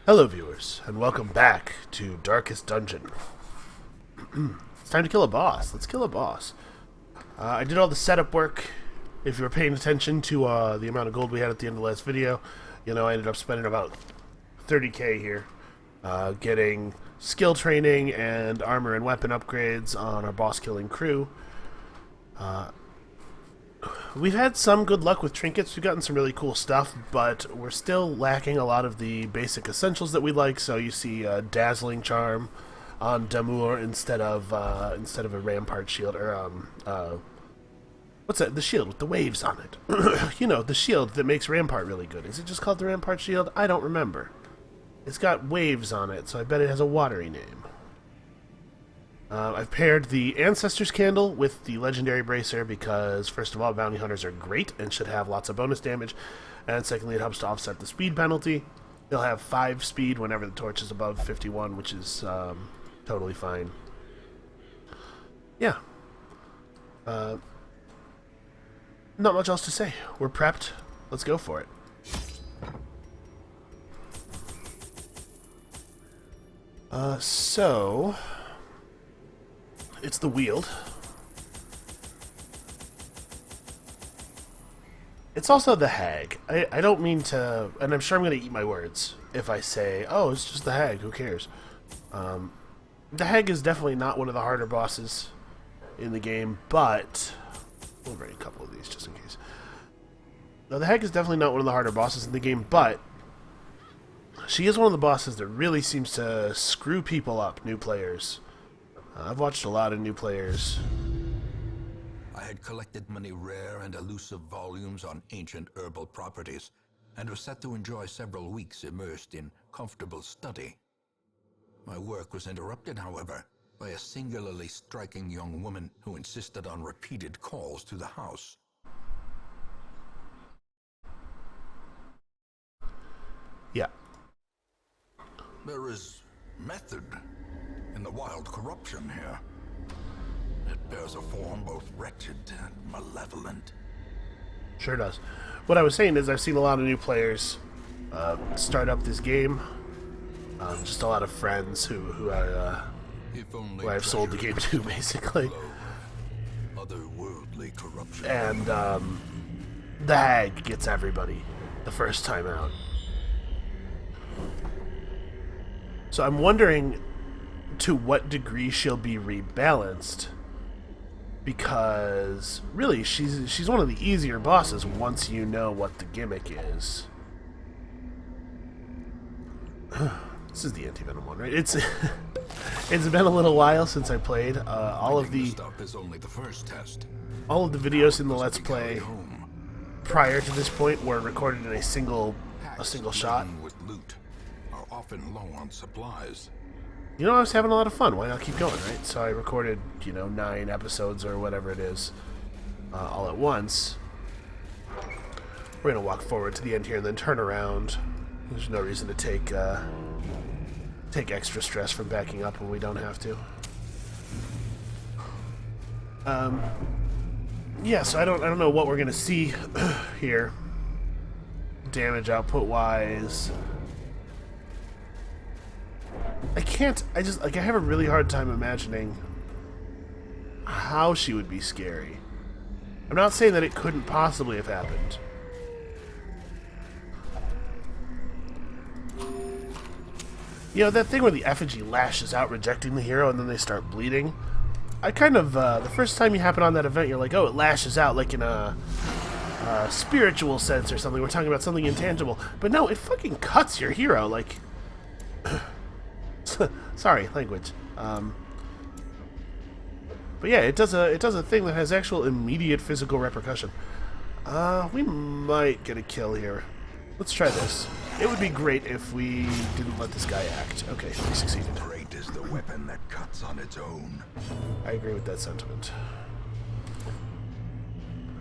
Hello viewers, and welcome back to Darkest Dungeon. It's time to kill a boss. Let's kill a boss. I did all the setup work. If you were paying attention to the amount of gold we had at the end of the last video, you know I ended up spending about 30k here, getting skill training and armor and weapon upgrades on our boss killing crew. We've had some good luck with trinkets. We've gotten some really cool stuff, but we're still lacking a lot of the basic essentials that we like. So you see Dazzling Charm on Damour instead of a Rampart Shield, or what's that? The shield with the waves on it. You know, the shield that makes Rampart really good. Is it just called the Rampart Shield? I don't remember. It's got waves on it, so I bet it has a watery name. I've paired the Ancestor's Candle with the Legendary Bracer because, first of all, Bounty Hunters are great and should have lots of bonus damage, and secondly, it helps to offset the speed penalty. They'll have 5 speed whenever the torch is above 51, which is totally fine. Yeah. Not much else to say. We're prepped. Let's go for it. So... it's the Wield. It's also the Hag. I don't mean to... and I'm sure I'm going to eat my words if I say, oh, it's just the Hag, who cares? The Hag is definitely not one of the harder bosses in the game, but... we'll bring a couple of these just in case. No, the Hag is definitely not one of the harder bosses in the game, but... she is one of the bosses that really seems to screw people up, new players. I've watched a lot of new players. I had collected many rare and elusive volumes on ancient herbal properties, and was set to enjoy several weeks immersed in comfortable study. My work was interrupted, however, by a singularly striking young woman who insisted on repeated calls to the house. Yeah. There is method in the wild corruption here. It bears a form both wretched and malevolent. Sure does. What I was saying is I've seen a lot of new players start up this game. Just a lot of friends who I've sold the game to, basically. Otherworldly corruption. And the Hag gets everybody the first time out. So I'm wondering to what degree she'll be rebalanced, because really she's one of the easier bosses once you know what the gimmick is. This is the anti-venom one, right? It's been a little while since I played. All of the videos in the Let's Play prior to this point were recorded in a single shot. With loot are often low on supplies. You know, I was having a lot of fun. Why not keep going, right? So I recorded, 9 episodes or whatever it is, all at once. We're going to walk forward to the end here and then turn around. There's no reason to take extra stress from backing up when we don't have to. Yeah, so I don't know what we're going to see here. Damage output wise. I have a really hard time imagining how she would be scary. I'm not saying that it couldn't possibly have happened. You know, that thing where the effigy lashes out rejecting the hero and then they start bleeding? I kind of, the first time you happen on that event, you're like, oh, it lashes out like in a spiritual sense or something. We're talking about something intangible. But no, it fucking cuts your hero, like... sorry, language. But yeah, it does a thing that has actual immediate physical repercussion. We might get a kill here. Let's try this. It would be great if we didn't let this guy act. Okay, we succeeded. Great is the weapon that cuts on its own. I agree with that sentiment.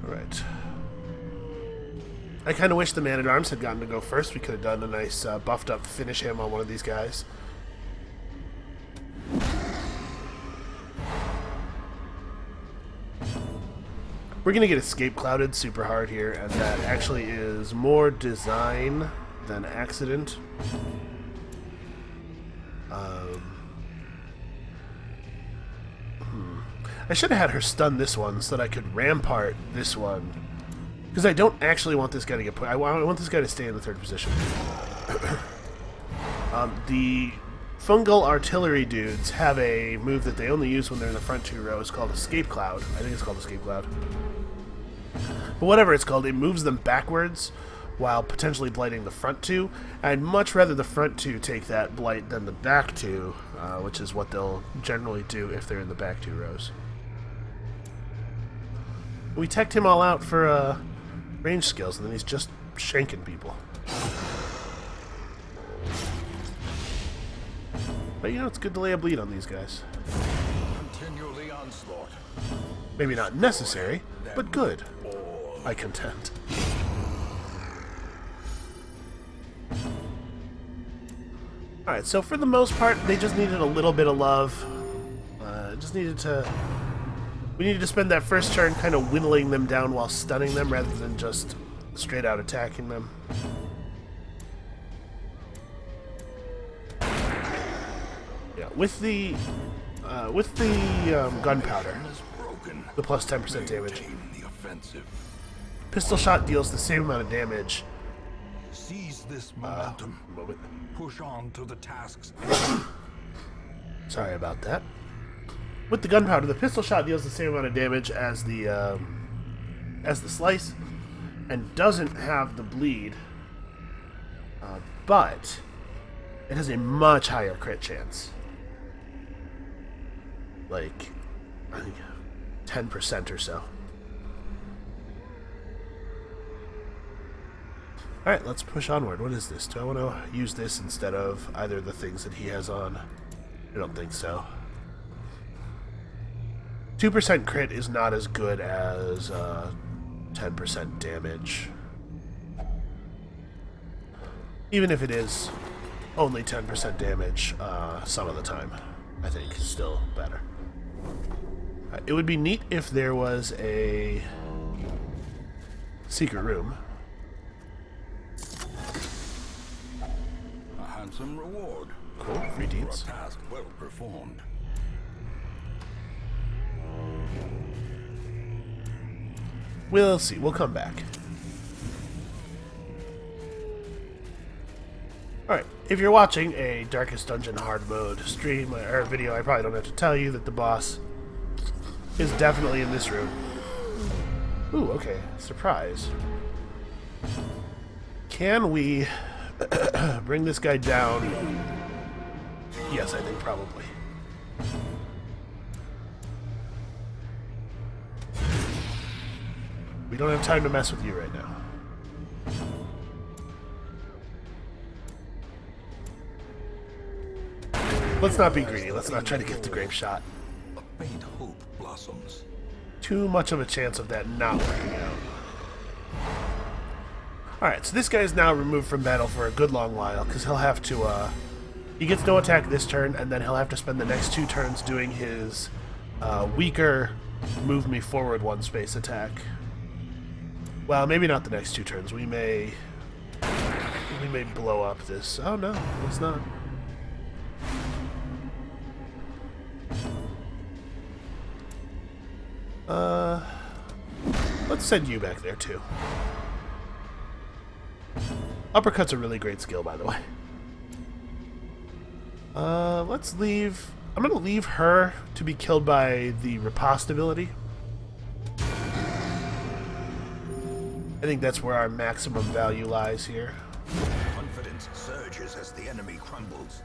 Alright. I kind of wish the Man-at-Arms had gotten to go first. We could have done a nice buffed up finish him on one of these guys. We're going to get Escape Clouded super hard here, and that actually is more design than accident. I should have had her stun this one so that I could rampart this one. Because I don't actually want this guy to get put. I want this guy to stay in the third position. The fungal artillery dudes have a move that they only use when they're in the front two rows called Escape Cloud. I think it's called Escape Cloud. But whatever it's called, it moves them backwards while potentially blighting the front two. I'd much rather the front two take that blight than the back two, which is what they'll generally do if they're in the back two rows. We teched him all out for range skills, and then he's just shanking people. But you know, it's good to lay a bleed on these guys. Continue the onslaught. Maybe not necessary, but good. I contend. Alright, so for the most part, they just needed a little bit of love. We needed to spend that first turn kind of whittling them down while stunning them rather than just straight out attacking them. Yeah, with the gunpowder, the plus 10% damage. Pistol shot deals the same amount of damage. Seize this momentum. Push on to the tasks. Sorry about that. With the gunpowder, the pistol shot deals the same amount of damage as the slice, and doesn't have the bleed, but it has a much higher crit chance. Like, I think 10% or so. Alright, let's push onward. What is this? Do I want to use this instead of either of the things that he has on? I don't think so. 2% crit is not as good as 10% damage. Even if it is only 10% damage some of the time, I think still better. It would be neat if there was a secret room. A handsome reward. Cool, free deeds. For a task well performed. We'll see. We'll come back. Alright, if you're watching a Darkest Dungeon hard mode stream or video, I probably don't have to tell you that the boss is definitely in this room. Ooh, okay. Surprise. Can we bring this guy down? Yes, I think probably. We don't have time to mess with you right now. Let's not be greedy. Let's not try to get the grape shot. A faint hope blossoms. Too much of a chance of that not working out. Alright, so this guy is now removed from battle for a good long while, because he'll have to, he gets no attack this turn, and then he'll have to spend the next 2 turns doing his weaker move me forward 1 space attack. Well, maybe not the next 2 turns. We may blow up this. Oh no, let's not. Let's send you back there too. Uppercut's a really great skill, by the way. Let's leave. I'm gonna leave her to be killed by the riposte ability. I think that's where our maximum value lies here. Confidence surges as the enemy crumbles.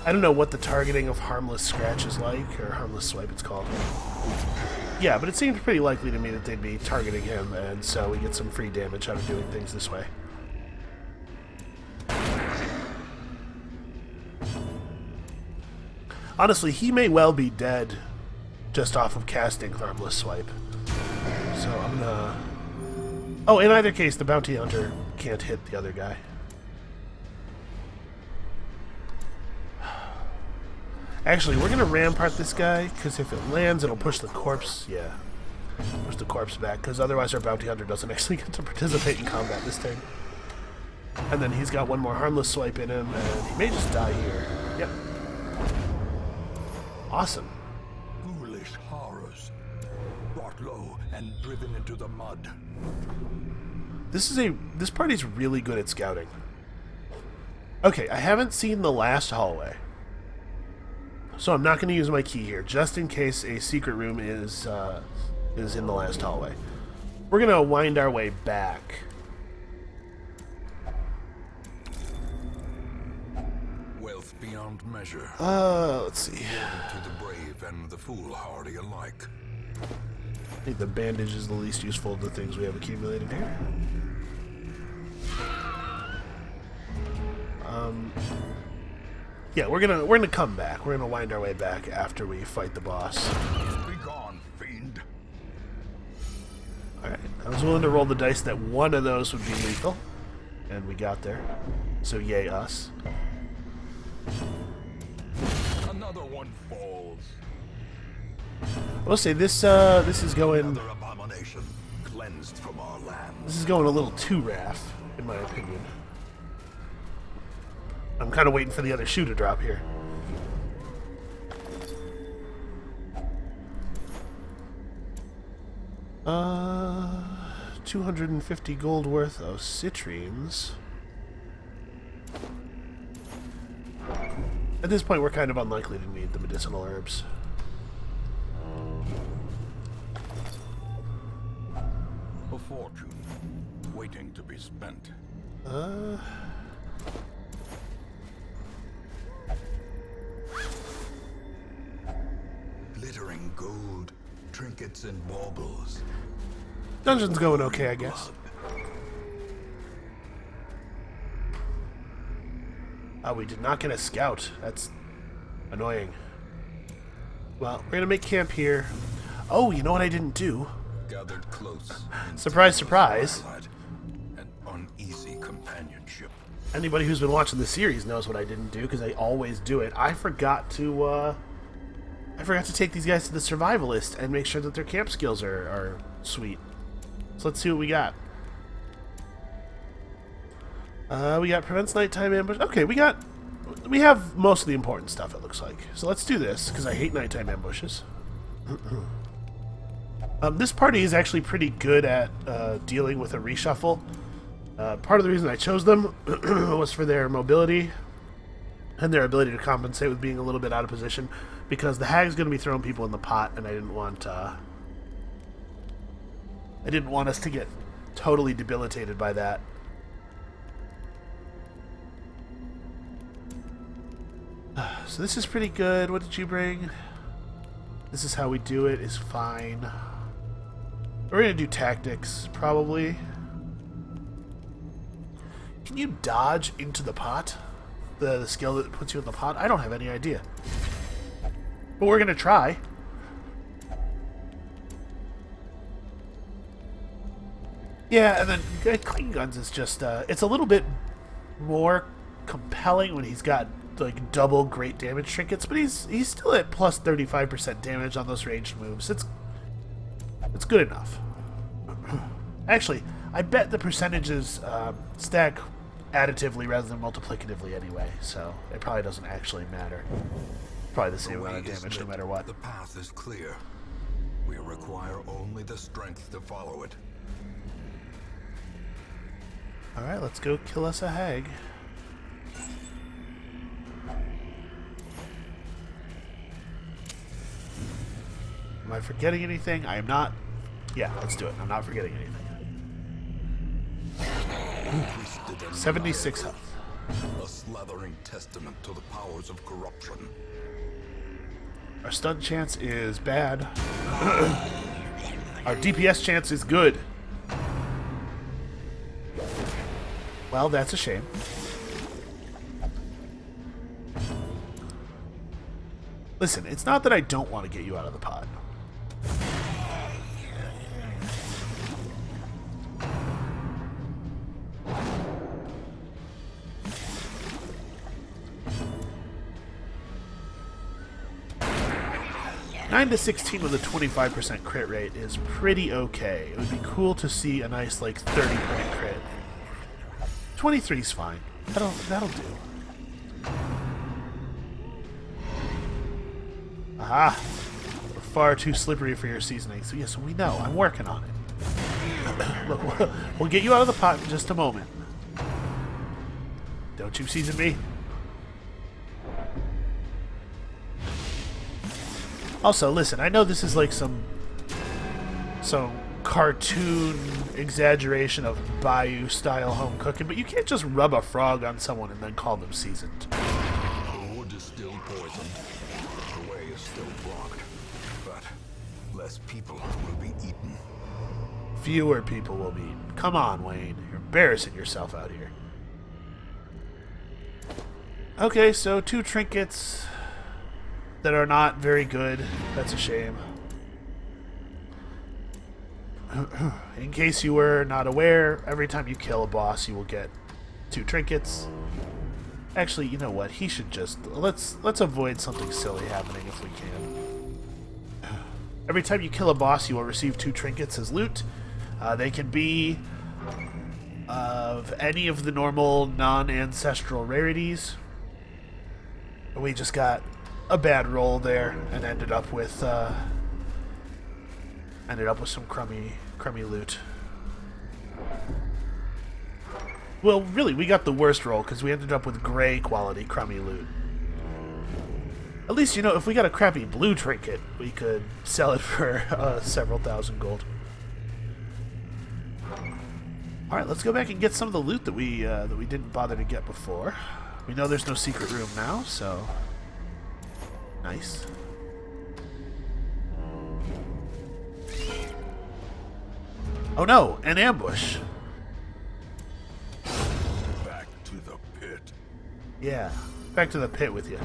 I don't know what the targeting of Harmless Scratch is like, or Harmless Swipe it's called. Yeah, but it seems pretty likely to me that they'd be targeting him, and so we get some free damage out of doing things this way. Honestly, he may well be dead just off of casting Harmless Swipe. So I'm gonna... Oh, in either case, the Bounty Hunter can't hit the other guy. Actually, we're gonna rampart this guy, because if it lands, it'll push the corpse. Yeah. Push the corpse back, because otherwise our Bounty Hunter doesn't actually get to participate in combat this turn. And then he's got 1 more Harmless Swipe in him, and he may just die here. Yep. Awesome. Ghoulish horrors. Brought low and driven into the mud. This party's really good at scouting. Okay, I haven't seen the last hallway. So I'm not going to use my key here, just in case a secret room is in the last hallway. We're going to wind our way back. Wealth beyond measure. Let's see. To the brave and the foolhardy alike. I think the bandage is the least useful of the things we have accumulated here. Yeah, we're gonna come back. We're gonna wind our way back after we fight the boss. Be gone, fiend. Alright, I was willing to roll the dice that one of those would be lethal, and we got there. So yay us. Another one falls. I will say this is going Another abomination cleansed from our land. this is going a little too raff, in my opinion. I'm kind of waiting for the other shoe to drop here. 250 gold worth of citrines. At this point, we're kind of unlikely to need the medicinal herbs. A fortune waiting to be spent. Glittering gold, trinkets and baubles. Dungeon's going okay, I guess. We did not get a scout. That's annoying. Well, we're gonna make camp here. Oh, you know what I didn't do? Gathered close. Surprise, surprise. An uneasy companionship. Anybody who's been watching the series knows what I didn't do, because I always do it. I forgot to take these guys to the survivalist and make sure that their camp skills are sweet. So let's see what we got. We got prevents nighttime ambush. Okay, we have most of the important stuff, it looks like. So let's do this, because I hate nighttime ambushes. This party is actually pretty good at dealing with a reshuffle. Part of the reason I chose them was for their mobility and their ability to compensate with being a little bit out of position, because the hag's going to be throwing people in the pot, and I didn't want us to get totally debilitated by that. So this is pretty good. What did you bring? This is how we do it, is fine. We're going to do tactics, probably. Can you dodge into the pot? The skill that puts you in the pot? I don't have any idea. But we're going to try. Yeah, and then Clean Guns is just, it's a little bit more compelling when he's got, like, double great damage trinkets, but he's still at plus 35% damage on those ranged moves. It's good enough. Actually, I bet the percentages stack additively rather than multiplicatively anyway, so it probably doesn't actually matter. Probably the same amount of damage no matter what. The path is clear. We require only the strength to follow it. Alright, let's go kill us a hag. Am I forgetting anything? I am not. Yeah, let's do it. I'm not forgetting anything. 76 health. A slathering testament to the powers of corruption. Our stun chance is bad. Our DPS chance is good. Well, that's a shame. Listen, it's not that I don't want to get you out of the pot. Nine to 16 with a 25% crit rate is pretty okay. It would be cool to see a nice, like, 30-point crit. 23's fine. That'll do. Aha! Far too slippery for your seasoning. So yes, we know. I'm working on it. Look, we'll get you out of the pot in just a moment. Don't you season me? Also, listen, I know this is like some cartoon exaggeration of Bayou-style home cooking, but you can't just rub a frog on someone and then call them seasoned. The wood is still poisoned. The way is still blocked. But less people will be eaten. Fewer people will be eaten. Come on, Wayne. You're embarrassing yourself out here. Okay, so 2 trinkets that are not very good. That's a shame. In case you were not aware, every time you kill a boss, you will get 2 trinkets. Actually, you know what? He should just... Let's avoid something silly happening if we can. Every time you kill a boss, you will receive 2 trinkets as loot. They can be of any of the normal non-ancestral rarities. We just got a bad roll there and ended up with some crummy loot. Well, really, we got the worst roll because we ended up with gray quality crummy loot. At least, you know, if we got a crappy blue trinket, we could sell it for several thousand gold. All right, let's go back and get some of the loot that we didn't bother to get before. We know there's no secret room now, so nice. Oh no, an ambush. Back to the pit. Yeah, back to the pit with you.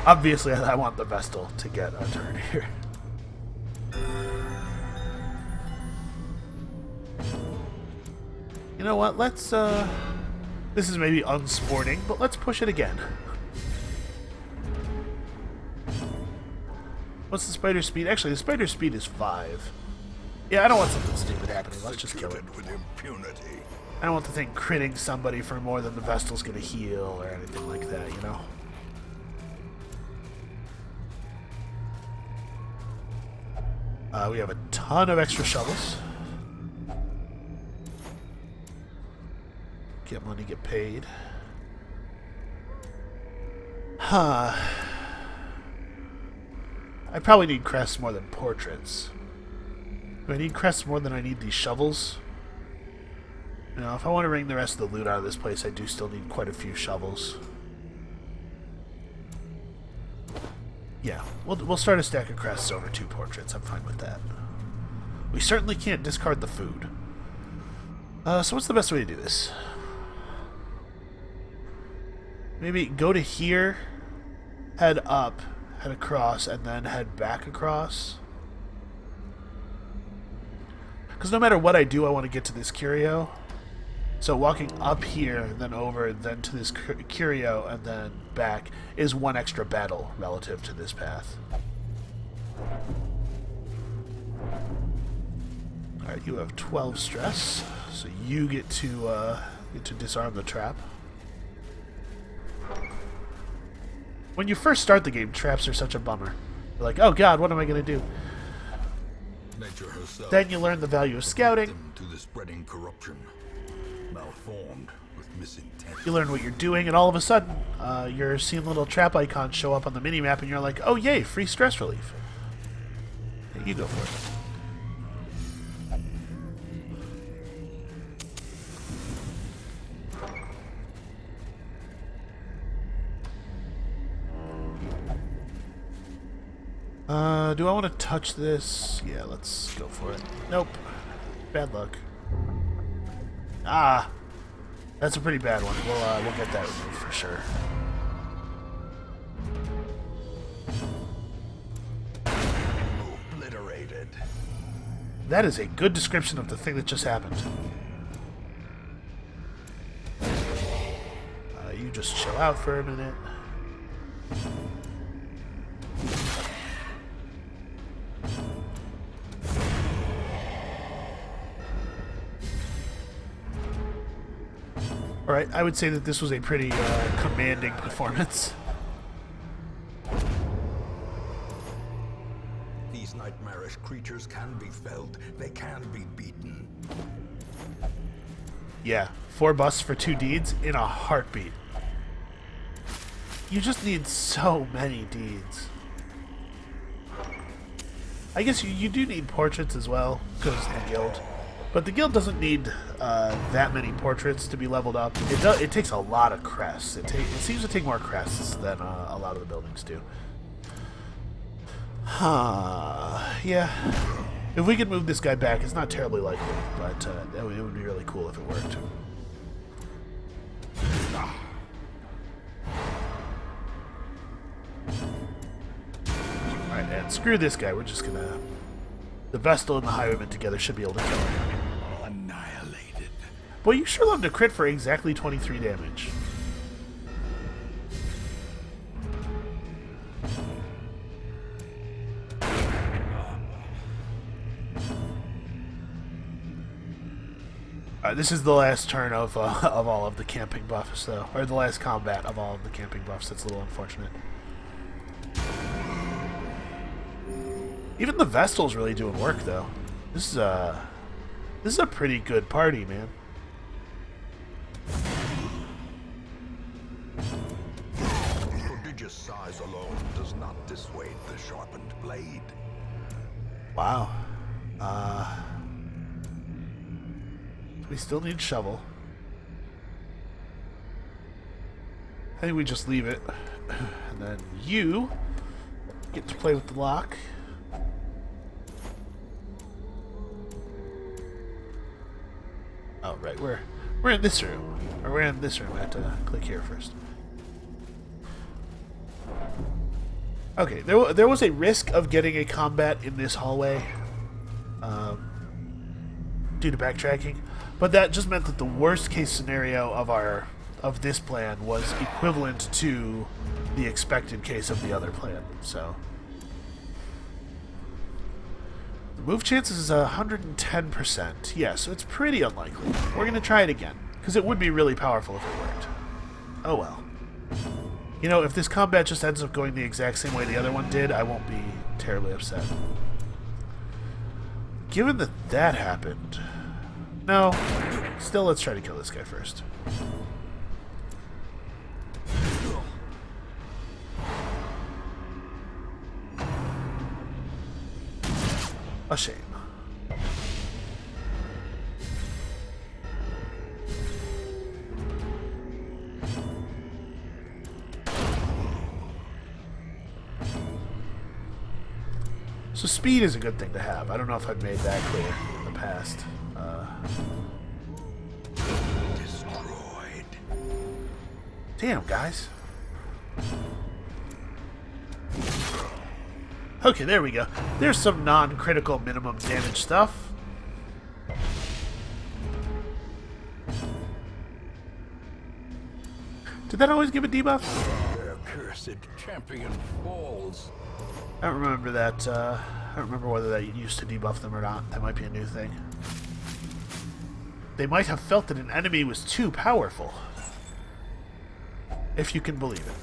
Obviously, I want the Vestal to get a turn here. You know what, let's, this is maybe unsporting, but let's push it again. What's the spider speed? Actually, the spider speed is 5. Yeah, I don't want something stupid happening. Let's just kill it. With impunity. I don't want the thing critting somebody for more than the Vestal's gonna heal or anything like that, you know? We have a ton of extra shovels. Get money, get paid. Huh. I probably need crests more than portraits. Do I need crests more than I need these shovels? You know, if I want to wring the rest of the loot out of this place, I do still need quite a few shovels. Yeah, we'll start a stack of crests over 2 portraits. I'm fine with that. We certainly can't discard the food. So what's the best way to do this? Maybe go to here, head up, head across, and then head back across. Because no matter what I do, I want to get to this curio. So walking up here, then over, then to this curio, and then back is 1 extra battle relative to this path. Alright, you have 12 stress, so you get to disarm the trap. When you first start the game, traps are such a bummer. You're like, oh god, what am I going to do? Nature herself. Then you learn the value of scouting. To the spreading corruption. Malformed with misintent. You learn what you're doing, and all of a sudden, you're seeing little trap icons show up on the minimap, and you're like, oh yay, free stress relief. Hey, you go for it. Do I want to touch this? Yeah, let's go for it. Nope. Bad luck. Ah! That's a pretty bad one. We'll get that removed for sure. Obliterated. That is a good description of the thing that just happened. You just chill out for a minute. Alright, I would say that this was a pretty commanding performance. Fresh creatures can be felled. They can be beaten. Yeah, 4 busts for 2 deeds in a heartbeat. You just need so many deeds. I guess you do need portraits as well, because of the guild. But the guild doesn't need that many portraits to be leveled up. It takes a lot of crests. It seems to take more crests than a lot of the buildings do. Yeah. If we could move this guy back, it's not terribly likely, but it would be really cool if it worked. Alright, and screw this guy. We're just gonna... The Vestal and the Highwayman together should be able to kill him. Annihilated. Boy, you sure love to crit for exactly 23 damage. This is the last turn of all of the camping buffs, though. Or the last combat of all of the camping buffs. That's a little unfortunate. Even the Vestal's really doing work, though. This is a pretty good party, man. Prodigious size alone does not dissuade the sharpened blade. Wow. We still need shovel. I think we just leave it. And then you get to play with the lock. Oh, right, we're in this room. Or we're in this room. I have to click here first. Okay, there was a risk of getting a combat in this hallway due to backtracking, but that just meant that the worst case scenario of this plan was equivalent to the expected case of the other plan. So the move chance is 110%. Yeah, so it's pretty unlikely. We're gonna try it again because it would be really powerful if it worked. Oh well. You know, if this combat just ends up going the exact same way the other one did, I won't be terribly upset. Given that that happened... No. Still, let's try to kill this guy first. A shame. So speed is a good thing to have. I don't know if I've made that clear in the past. Destroyed. Damn, guys. Okay, there we go. There's some non-critical minimum damage stuff. Did that always give a debuff? Their cursed champion falls. I don't remember that. I don't remember whether that used to debuff them or not. That might be a new thing. They might have felt that an enemy was too powerful. If you can believe it.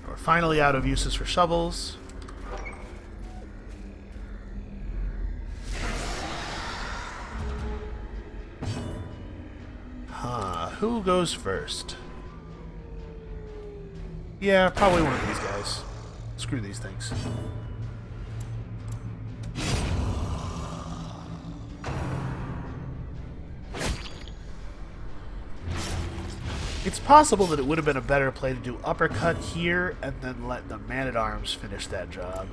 We're finally out of uses for shovels. Who goes first? Yeah, probably one of these guys. Screw these things. It's possible that it would have been a better play to do uppercut here and then let the man-at-arms finish that job.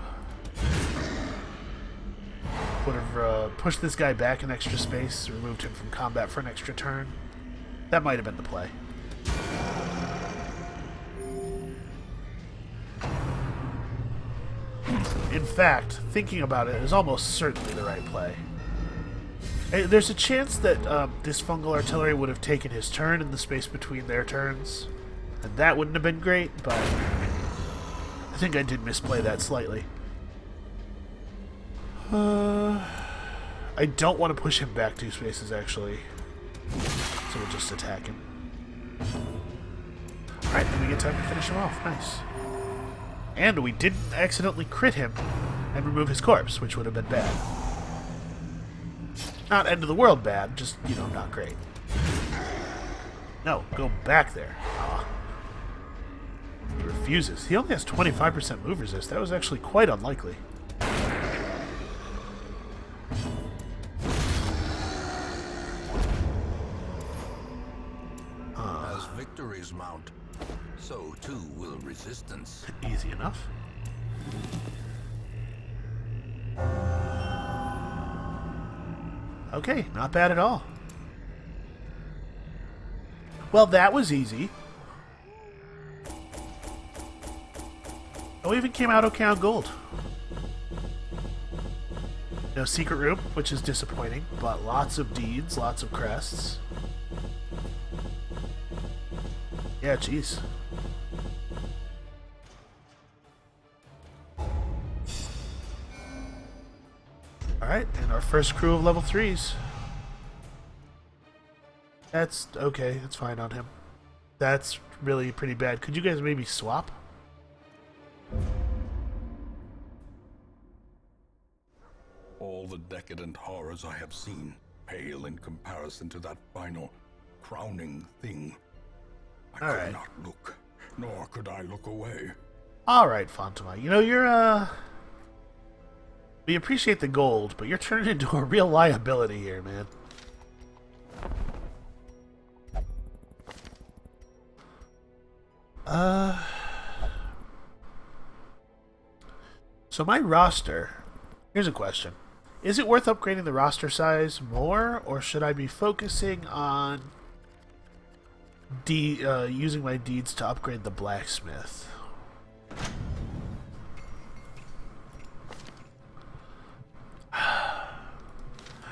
Would have pushed this guy back an extra space, removed him from combat for an extra turn. That might have been the play. In fact, thinking about it is almost certainly the right play. There's a chance that this fungal artillery would have taken his turn in the space between their turns, and that wouldn't have been great, but I think I did misplay that slightly. I don't want to push him back 2 spaces, actually, so we'll just attack him. Alright, then we get time to finish him off. Nice. And we didn't accidentally crit him and remove his corpse, which would have been bad. Not end of the world bad, just, you know, not great. No, go back there. Aw. He refuses. He only has 25% move resist. That was actually quite unlikely. As victories mount, so too will resistance. Easy enough. Okay, not bad at all. Well, that was easy. Oh, we even came out okay on gold. No secret room, which is disappointing, but lots of deeds, lots of crests. Yeah, jeez. Alright, and our first crew of level 3s. That's okay, it's fine on him. That's really pretty bad. Could you guys maybe swap? All the decadent horrors I have seen pale in comparison to that final, crowning thing. I could not look, nor could I look away. Alright, Fantoma. You know, you're, we appreciate the gold, but you're turning into a real liability here, man. So my roster... Here's a question. Is it worth upgrading the roster size more, or should I be focusing on using my deeds to upgrade the blacksmith?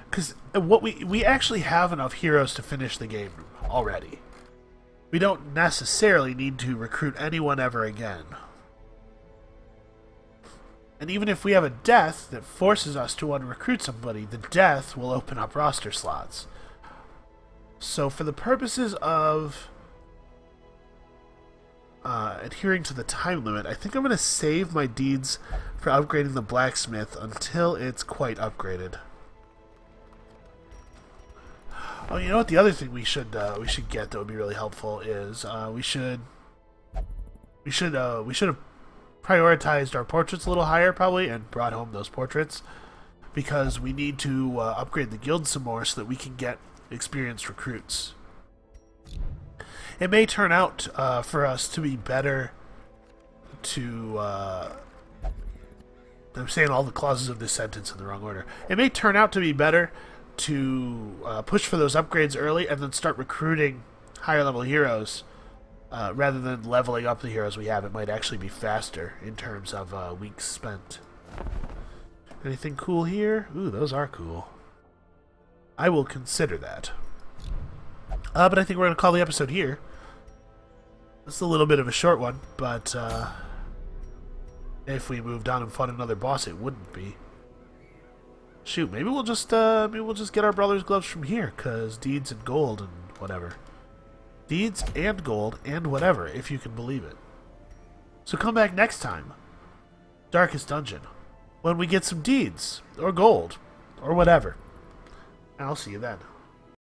Because what we actually have enough heroes to finish the game already. We don't necessarily need to recruit anyone ever again. And even if we have a death that forces us to want to recruit somebody, the death will open up roster slots. So for the purposes of adhering to the time limit, I think I'm going to save my deeds for upgrading the blacksmith until it's quite upgraded. Oh, you know what? The other thing we should get that would be really helpful is we should have prioritized our portraits a little higher probably and brought home those portraits, because we need to upgrade the guild some more so that we can get experienced recruits. It may turn out for us to be better to I'm saying all the clauses of this sentence in the wrong order. It may turn out to be better to push for those upgrades early and then start recruiting higher level heroes rather than leveling up the heroes we have. It might actually be faster in terms of weeks spent. Anything cool here? Ooh, those are cool. I will consider that. But I think we're going to call the episode here. This is a little bit of a short one, but if we moved on and fought another boss, it wouldn't be. Shoot, maybe we'll just get our brother's gloves from here, cause deeds and gold and whatever. Deeds and gold and whatever, if you can believe it. So come back next time, Darkest Dungeon, when we get some deeds or gold or whatever. And I'll see you then.